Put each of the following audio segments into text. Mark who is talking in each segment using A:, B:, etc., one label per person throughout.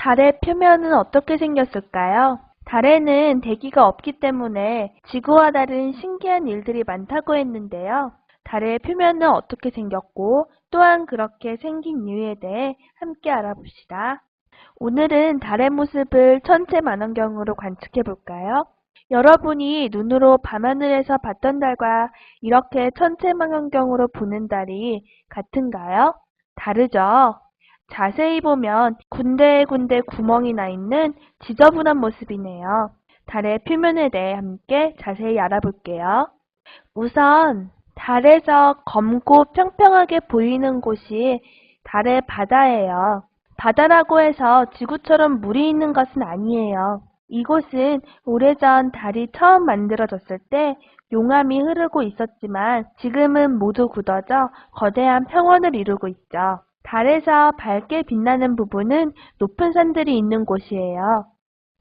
A: 달의 표면은 어떻게 생겼을까요? 달에는 대기가 없기 때문에 지구와 다른 신기한 일들이 많다고 했는데요. 달의 표면은 어떻게 생겼고 또한 그렇게 생긴 이유에 대해 함께 알아봅시다. 오늘은 달의 모습을 천체 망원경으로 관측해 볼까요? 여러분이 눈으로 밤하늘에서 봤던 달과 이렇게 천체 망원경으로 보는 달이 같은가요? 다르죠? 자세히 보면 군데군데 구멍이 나 있는 지저분한 모습이네요. 달의 표면에 대해 함께 자세히 알아볼게요. 우선 달에서 검고 평평하게 보이는 곳이 달의 바다예요. 바다라고 해서 지구처럼 물이 있는 것은 아니에요. 이곳은 오래전 달이 처음 만들어졌을 때 용암이 흐르고 있었지만 지금은 모두 굳어져 거대한 평원을 이루고 있죠. 달에서 밝게 빛나는 부분은 높은 산들이 있는 곳이에요.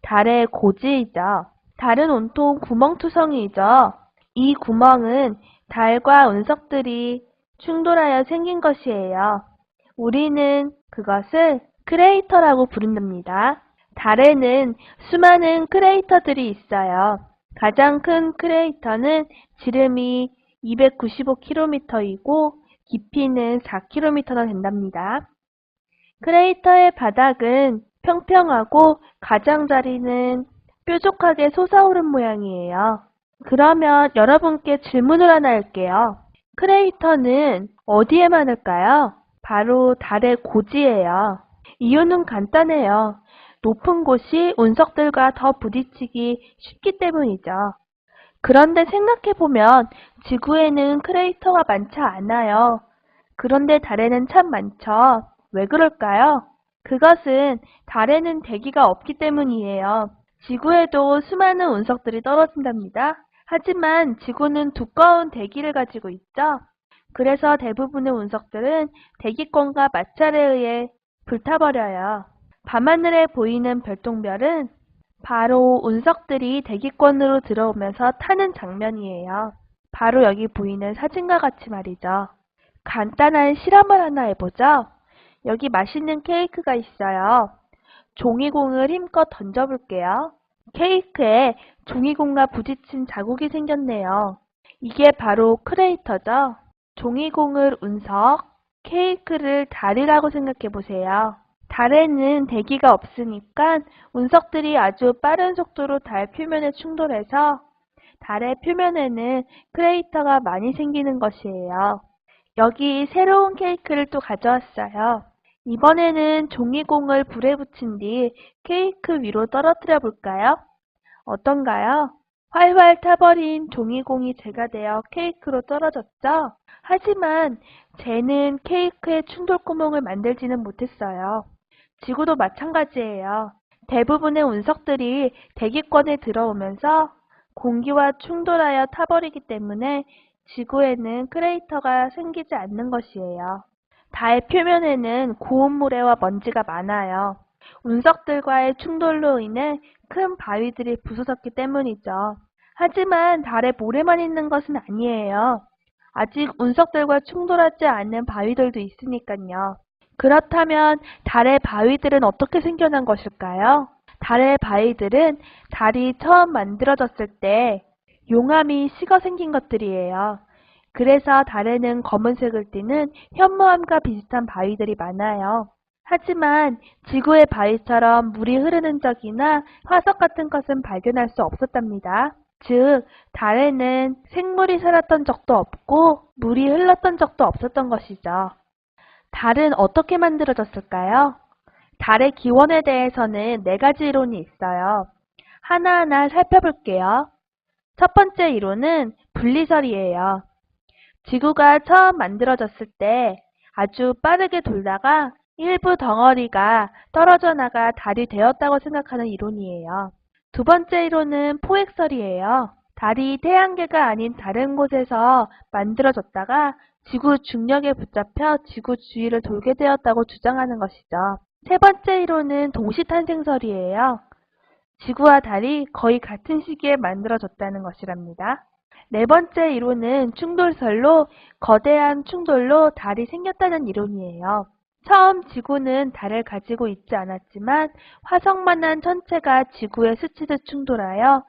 A: 달의 고지이죠. 달은 온통 구멍투성이죠. 이 구멍은 달과 운석들이 충돌하여 생긴 것이에요. 우리는 그것을 크레이터라고 부른답니다. 달에는 수많은 크레이터들이 있어요. 가장 큰 크레이터는 지름이 295km이고 깊이는 4km나 된답니다. 크레이터의 바닥은 평평하고 가장자리는 뾰족하게 솟아오른 모양이에요. 그러면 여러분께 질문을 하나 할게요. 크레이터는 어디에 많을까요? 바로 달의 고지예요. 이유는 간단해요. 높은 곳이 운석들과 더 부딪히기 쉽기 때문이죠. 그런데 생각해보면 지구에는 크레이터가 많지 않아요. 그런데 달에는 참 많죠. 왜 그럴까요? 그것은 달에는 대기가 없기 때문이에요. 지구에도 수많은 운석들이 떨어진답니다. 하지만 지구는 두꺼운 대기를 가지고 있죠. 그래서 대부분의 운석들은 대기권과 마찰에 의해 불타버려요. 밤하늘에 보이는 별똥별은 바로 운석들이 대기권으로 들어오면서 타는 장면이에요. 바로 여기 보이는 사진과 같이 말이죠. 간단한 실험을 하나 해보죠. 여기 맛있는 케이크가 있어요. 종이공을 힘껏 던져볼게요. 케이크에 종이공과 부딪힌 자국이 생겼네요. 이게 바로 크레이터죠. 종이공을 운석, 케이크를 달이라고 생각해보세요. 달에는 대기가 없으니까 운석들이 아주 빠른 속도로 달 표면에 충돌해서 달의 표면에는 크레이터가 많이 생기는 것이에요. 여기 새로운 케이크를 또 가져왔어요. 이번에는 종이공을 불에 붙인 뒤 케이크 위로 떨어뜨려 볼까요? 어떤가요? 활활 타버린 종이공이 재가 되어 케이크로 떨어졌죠? 하지만 쟤는 케이크의 충돌구멍을 만들지는 못했어요. 지구도 마찬가지예요. 대부분의 운석들이 대기권에 들어오면서 공기와 충돌하여 타버리기 때문에 지구에는 크레이터가 생기지 않는 것이에요. 달 표면에는 고온 모래와 먼지가 많아요. 운석들과의 충돌로 인해 큰 바위들이 부서졌기 때문이죠. 하지만 달에 모래만 있는 것은 아니에요. 아직 운석들과 충돌하지 않는 바위들도 있으니까요. 그렇다면 달의 바위들은 어떻게 생겨난 것일까요? 달의 바위들은 달이 처음 만들어졌을 때 용암이 식어 생긴 것들이에요. 그래서 달에는 검은색을 띠는 현무암과 비슷한 바위들이 많아요. 하지만 지구의 바위처럼 물이 흐르는 적이나 화석 같은 것은 발견할 수 없었답니다. 즉, 달에는 생물이 살았던 적도 없고 물이 흘렀던 적도 없었던 것이죠. 달은 어떻게 만들어졌을까요? 달의 기원에 대해서는 4가지 이론이 있어요. 하나하나 살펴볼게요. 첫 번째 이론은 분리설이에요. 지구가 처음 만들어졌을 때 아주 빠르게 돌다가 일부 덩어리가 떨어져 나가 달이 되었다고 생각하는 이론이에요. 두 번째 이론은 포획설이에요. 달이 태양계가 아닌 다른 곳에서 만들어졌다가 지구 중력에 붙잡혀 지구 주위를 돌게 되었다고 주장하는 것이죠. 세 번째 이론은 동시탄생설이에요. 지구와 달이 거의 같은 시기에 만들어졌다는 것이랍니다. 네 번째 이론은 충돌설로 거대한 충돌로 달이 생겼다는 이론이에요. 처음 지구는 달을 가지고 있지 않았지만 화성만한 천체가 지구에 스치듯 충돌하여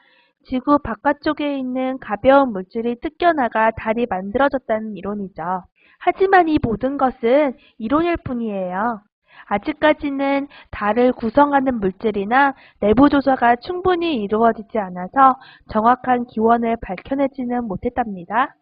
A: 지구 바깥쪽에 있는 가벼운 물질이 뜯겨나가 달이 만들어졌다는 이론이죠. 하지만 이 모든 것은 이론일 뿐이에요. 아직까지는 달을 구성하는 물질이나 내부 조사가 충분히 이루어지지 않아서 정확한 기원을 밝혀내지는 못했답니다.